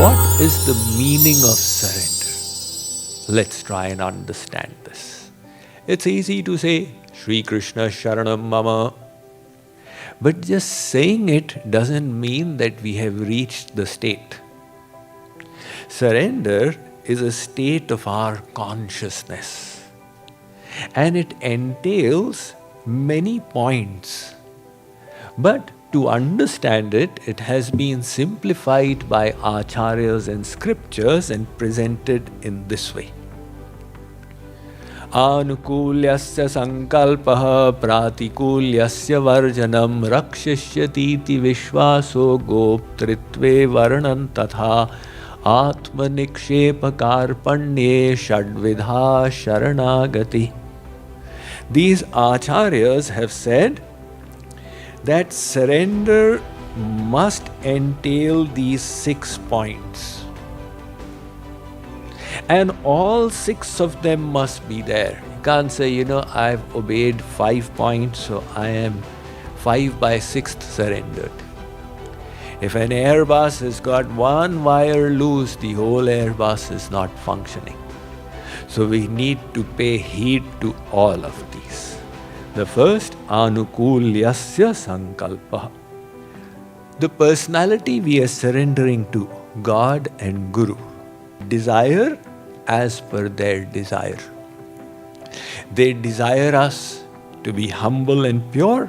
What is the meaning of surrender? Let's try and understand this. It's easy to say, Shri Krishna Sharanam Mama. But just saying it doesn't mean that we have reached the state. Surrender is a state of our consciousness. And it entails many points. But to understand it, it has been simplified by acharyas and scriptures and presented in this way. Anukulyasya sankalpaha pratikulyasya varjanam rakshishyatiti vishvaso goptritve varnam tatha atmanikshepakarpanye shadvidha sharanagati. These acharyas have said that surrender must entail these 6 points. And all 6 of them must be there. You can't say, I've obeyed 5 points, so I am 5 by 6th surrendered. If an airbus has got one wire loose, the whole airbus is not functioning. So we need to pay heed to all of these. The first, anukulyasya sankalpa. The personality we are surrendering to, God and Guru, desire as per their desire. They desire us to be humble and pure,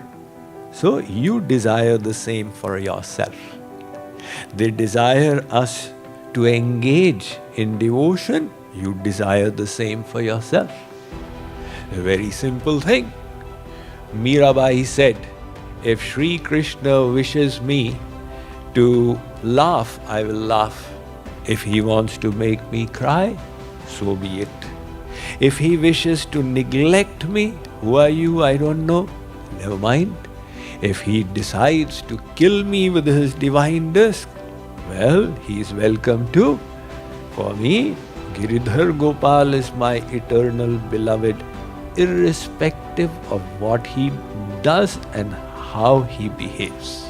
so you desire the same for yourself. They desire us to engage in devotion, you desire the same for yourself. A very simple thing. Mirabai said, if Sri Krishna wishes me to laugh, I will laugh. If he wants to make me cry, so be it. If he wishes to neglect me, who are you? I don't know. Never mind. If he decides to kill me with his divine disc, well, he is welcome too. For me, Giridhar Gopal is my eternal beloved, irrespective of what he does and how he behaves.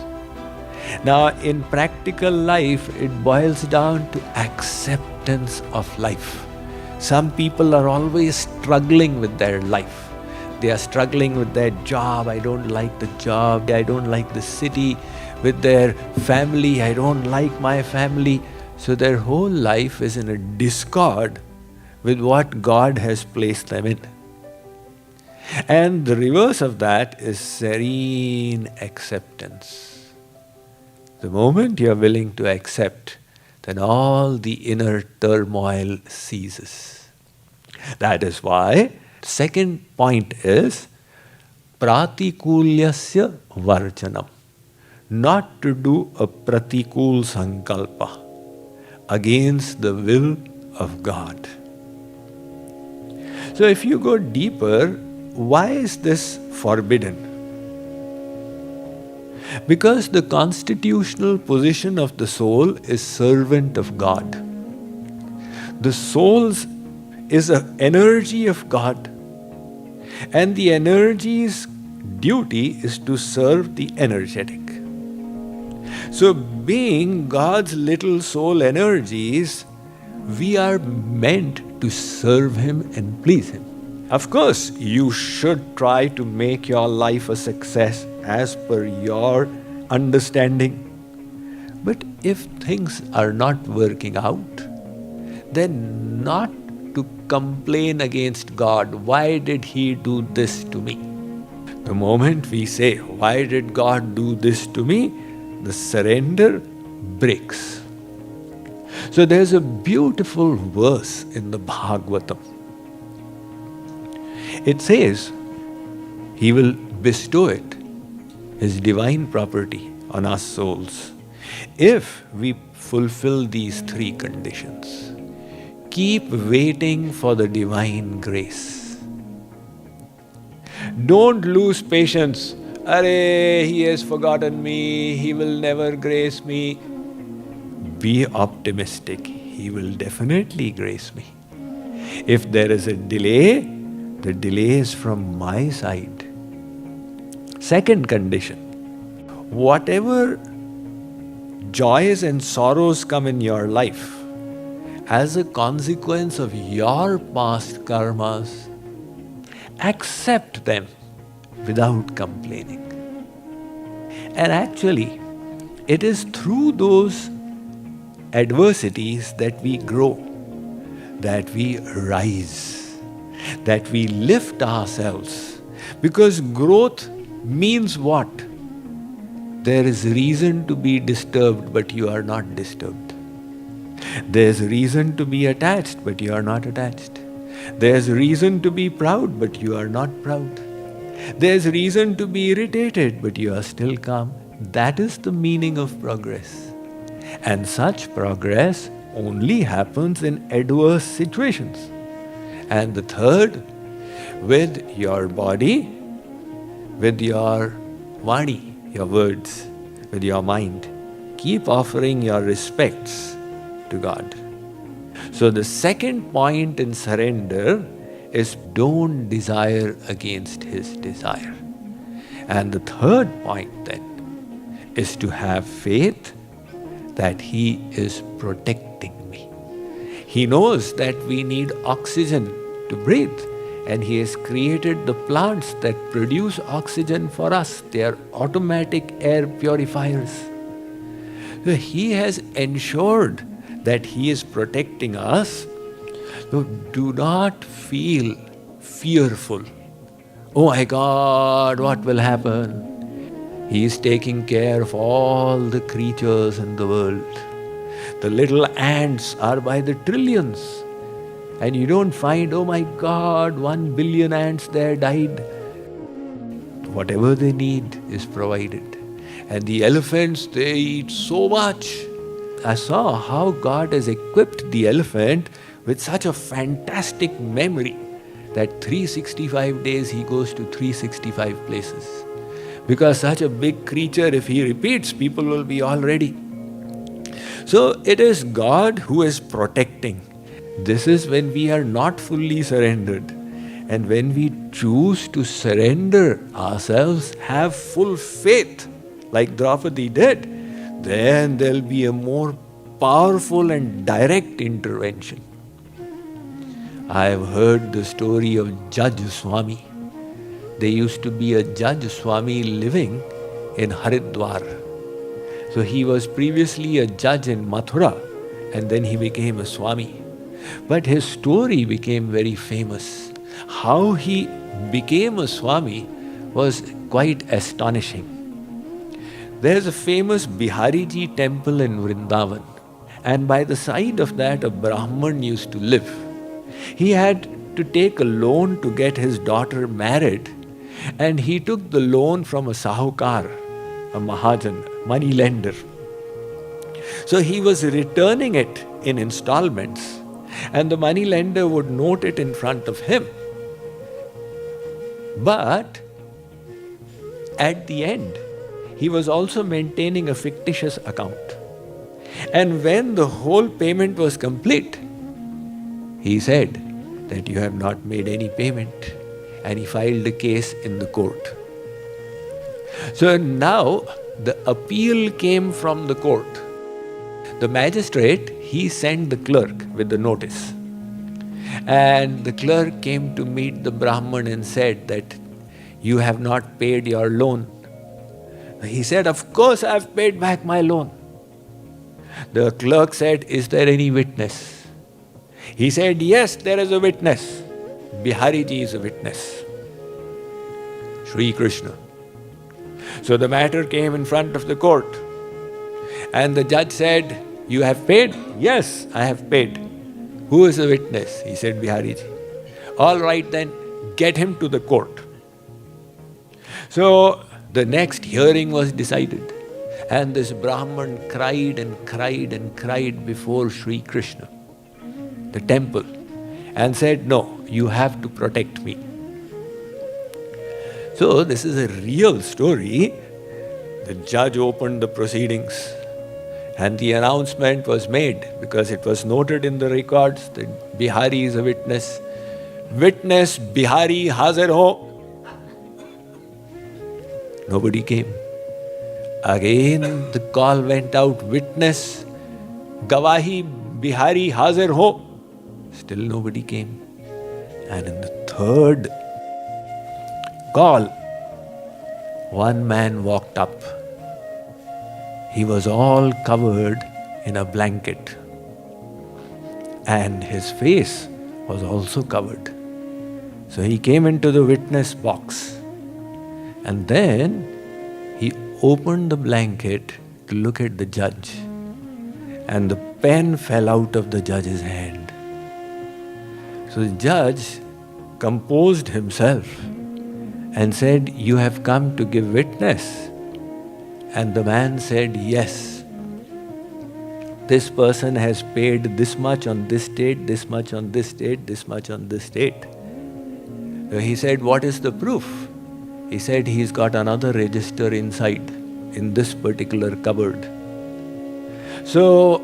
Now, in practical life, it boils down to acceptance of life. Some people are always struggling with their life. They are struggling with their job. I don't like the job. I don't like the city. With their family, I don't like my family. So their whole life is in a discord with what God has placed them in. And the reverse of that is serene acceptance. The moment you are willing to accept, then all the inner turmoil ceases. That is why the second point is pratikulyasya varjanam. Not to do a pratikul sankalpa against the will of God. So if you go deeper, why is this forbidden? Because the constitutional position of the soul is servant of God. The soul is an energy of God, and the energy's duty is to serve the energetic. So being God's little soul energies, we are meant to serve Him and please Him. Of course, you should try to make your life a success as per your understanding. But if things are not working out, then not to complain against God, why did He do this to me? The moment we say, why did God do this to me? The surrender breaks. So there's a beautiful verse in the Bhagavatam. It says He will bestow it, His divine property, on us souls, if we fulfill these three conditions. Keep waiting for the divine grace. Don't lose patience. Arey, he has forgotten me, he will never grace me. Be optimistic, he will definitely grace me. If there is a delay, the delay is from my side. Second condition, whatever joys and sorrows come in your life as a consequence of your past karmas, accept them without complaining. And actually, it is through those adversities that we grow, that we rise, that we lift ourselves. Because growth means what? There is reason to be disturbed, but you are not disturbed. There's reason to be attached, but you are not attached. There's reason to be proud, but you are not proud. There's reason to be irritated, but you are still calm. That is the meaning of progress. And such progress only happens in adverse situations. And the third, with your body, with your vani, your words, with your mind, keep offering your respects to God. So the second point in surrender is don't desire against His desire. And the third point then is to have faith that He is protecting me. He knows that we need oxygen to breathe, and He has created the plants that produce oxygen for us. They are automatic air purifiers. So He has ensured that He is protecting us. So do not feel fearful. Oh my God, what will happen? He is taking care of all the creatures in the world. The little ants are by the trillions. And you don't find, oh my God, 1 billion ants there died. Whatever they need is provided. And the elephants, they eat so much. I saw how God has equipped the elephant with such a fantastic memory that 365 days he goes to 365 places. Because such a big creature, if he repeats, people will be all ready. So it is God who is protecting. This is when we are not fully surrendered. And when we choose to surrender ourselves, have full faith, like Draupadi did, then there'll be a more powerful and direct intervention. I have heard the story of Judge Swami. There used to be a Judge Swami living in Haridwar. So he was previously a judge in Mathura, and then he became a Swami. But his story became very famous. How he became a Swami was quite astonishing. There's a famous Bihariji temple in Vrindavan, and by the side of that a Brahman used to live. He had to take a loan to get his daughter married, and he took the loan from a sahukar, a mahajan, money lender. So he was returning it in installments, and the money lender would note it in front of him. But at the end, he was also maintaining a fictitious account. And when the whole payment was complete, he said that you have not made any payment, and he filed a case in the court. So now the appeal came from the court. The magistrate, he sent the clerk with the notice. And the clerk came to meet the Brahman and said that you have not paid your loan. He said, of course I have paid back my loan. The clerk said, is there any witness? He said, yes, there is a witness. Bihariji is a witness. Sri Krishna. So the matter came in front of the court. And the judge said, you have paid? Yes, I have paid. Who is the witness? He said, Bihariji. All right then, get him to the court. So the next hearing was decided, and this Brahman cried and cried and cried before Sri Krishna, the temple, and said, no, you have to protect me. So this is a real story. The judge opened the proceedings and the announcement was made, because it was noted in the records that Bihari is a witness. Witness Bihari Hazir ho. Nobody came. Again the call went out, witness Gawahi Bihari Hazir ho. Still nobody came. And in the third call, one man walked up. He was all covered in a blanket, and his face was also covered. So he came into the witness box, and then he opened the blanket to look at the judge, and the pen fell out of the judge's hand. So the judge composed himself and said, you have come to give witness? And the man said, yes. This person has paid this much on this date, this much on this date, this much on this date. So he said, what is the proof? He said, he's got another register inside, in this particular cupboard. So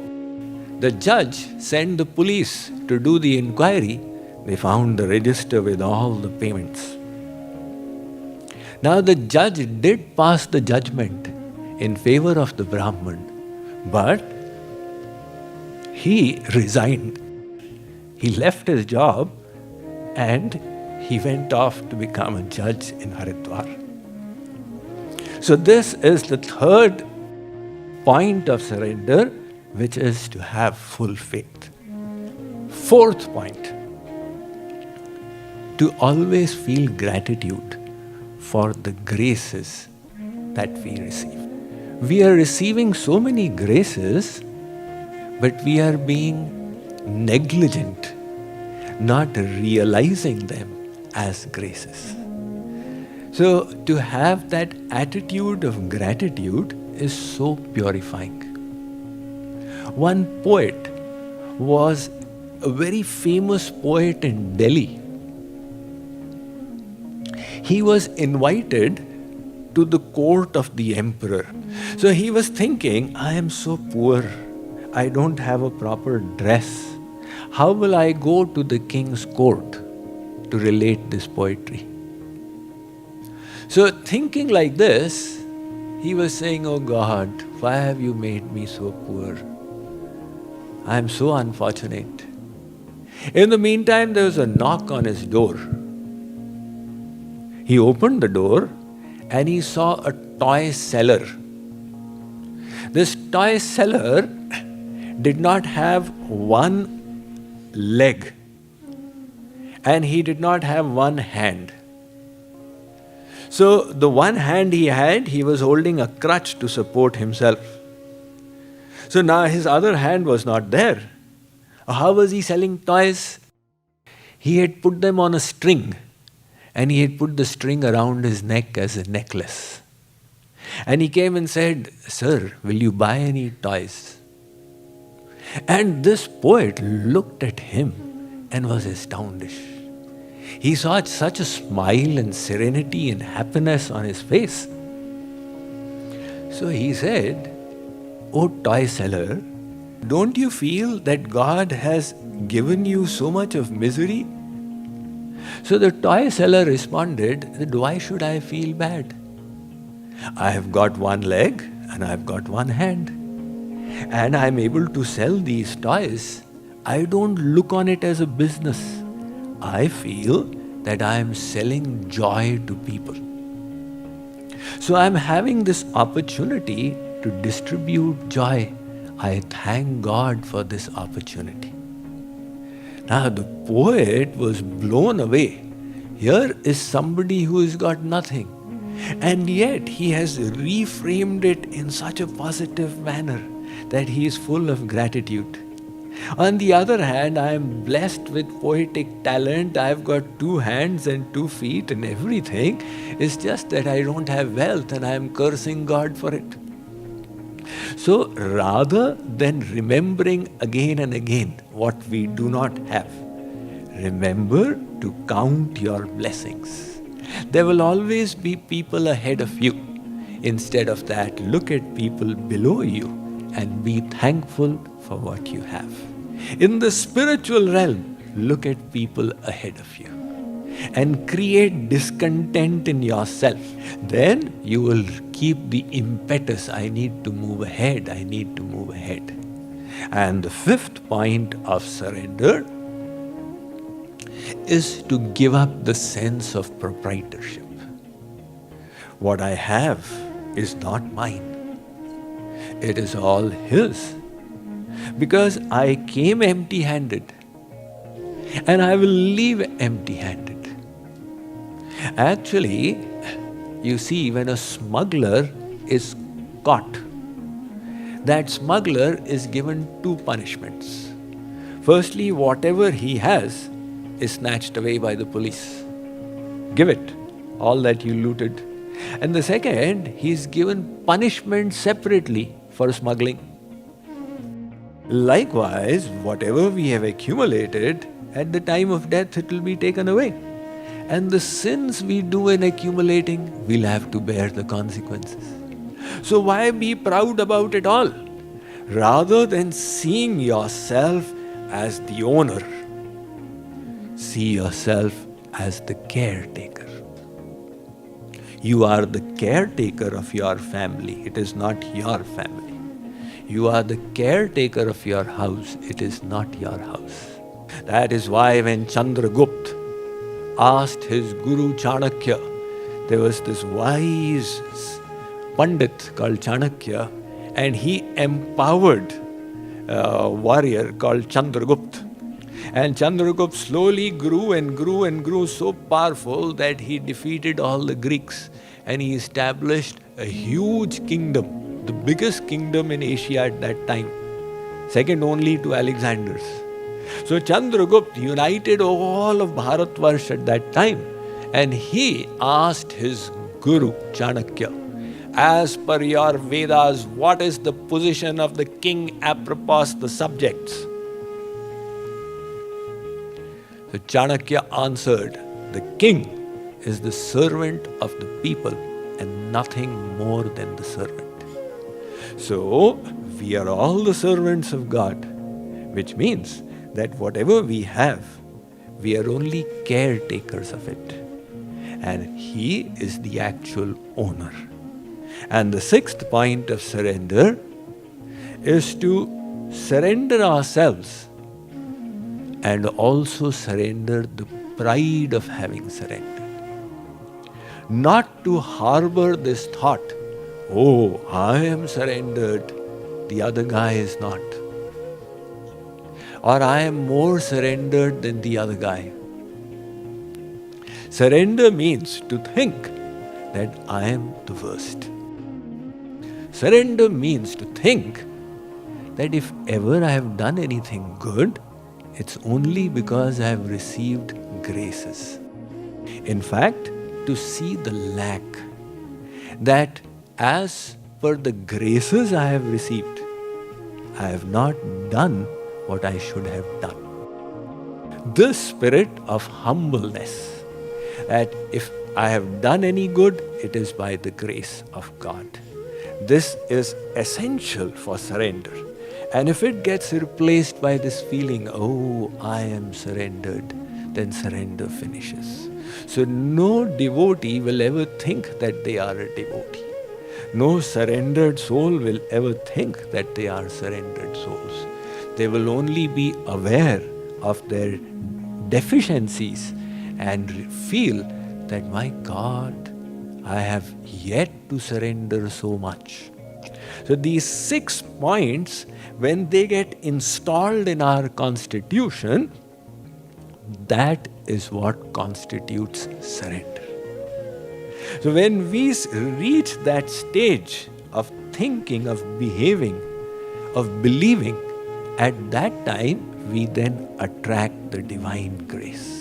the judge sent the police to do the inquiry. They found the register with all the payments. Now the judge did pass the judgment in favor of the Brahman, but he resigned. He left his job and he went off to become a judge in Haridwar. So this is the third point of surrender, which is to have full faith. Fourth point, to always feel gratitude for the graces that we receive. We are receiving so many graces, but we are being negligent, not realizing them as graces. So to have that attitude of gratitude is so purifying. One poet was a very famous poet in Delhi. He was invited to the court of the emperor. So he was thinking, I am so poor, I don't have a proper dress. How will I go to the king's court to relate this poetry? So thinking like this, he was saying, oh God, why have you made me so poor? I am so unfortunate. In the meantime, there was a knock on his door. He opened the door and he saw a toy seller. This toy seller did not have one leg and he did not have one hand. So the one hand he had, he was holding a crutch to support himself. So now his other hand was not there. How was he selling toys? He had put them on a string, and he had put the string around his neck as a necklace. And he came and said, sir, will you buy any toys? And this poet looked at him and was astounded. He saw such a smile and serenity and happiness on his face. So he said, oh toy seller, don't you feel that God has given you so much of misery? So the toy seller responded that why should I feel bad? I have got one leg and I have got one hand. And I am able to sell these toys. I don't look on it as a business. I feel that I am selling joy to people. So I am having this opportunity to distribute joy. I thank God for this opportunity. Now the poet was blown away. Here is somebody who has got nothing, and yet he has reframed it in such a positive manner that he is full of gratitude. On the other hand, I am blessed with poetic talent. I've got 2 hands and 2 feet and everything. It's just that I don't have wealth and I am cursing God for it. So rather than remembering again and again what we do not have, remember to count your blessings. There will always be people ahead of you. Instead of that, look at people below you and be thankful for what you have. In the spiritual realm, look at people ahead of you and create discontent in yourself. Then you will keep the impetus, I need to move ahead, I need to move ahead. And the 5th point of surrender is to give up the sense of proprietorship. What I have is not mine. It is all His. Because I came empty-handed and I will leave empty-handed. Actually, you see, when a smuggler is caught, that smuggler is given 2 punishments. Firstly, whatever he has is snatched away by the police. Give it, all that you looted. And the second, he is given punishment separately for smuggling. Likewise, whatever we have accumulated, at the time of death it will be taken away. And the sins we do in accumulating, we'll have to bear the consequences. So why be proud about it all? Rather than seeing yourself as the owner, see yourself as the caretaker. You are the caretaker of your family, it is not your family. You are the caretaker of your house, it is not your house. That is why when Chandragupta asked his guru Chanakya, there was this wise Pandit called Chanakya, and he empowered a warrior called Chandragupta. And Chandragupta slowly grew and grew and grew so powerful that he defeated all the Greeks and he established a huge kingdom, the biggest kingdom in Asia at that time, second only to Alexander's. So Chandragupta united all of Bharatvarsha at that time, and he asked his guru Chanakya, as per your Vedas, what is the position of the king apropos the subjects? So Chanakya answered, the king is the servant of the people and nothing more than the servant. So we are all the servants of God, which means that whatever we have, we are only caretakers of it. And He is the actual owner. And the 6th point of surrender is to surrender ourselves and also surrender the pride of having surrendered. Not to harbor this thought, oh, I am surrendered, the other guy is not. Or I am more surrendered than the other guy. Surrender means to think that I am the worst. Surrender means to think that if ever I have done anything good, it's only because I have received graces. In fact, to see the lack, that as per the graces I have received, I have not done what I should have done. This spirit of humbleness, that if I have done any good, it is by the grace of God. This is essential for surrender. And if it gets replaced by this feeling, oh, I am surrendered, then surrender finishes. So no devotee will ever think that they are a devotee. No surrendered soul will ever think that they are surrendered souls. They will only be aware of their deficiencies and feel that, my God, I have yet to surrender so much. So these 6 points, when they get installed in our constitution, that is what constitutes surrender. So when we reach that stage of thinking, of behaving, of believing, at that time we then attract the divine grace.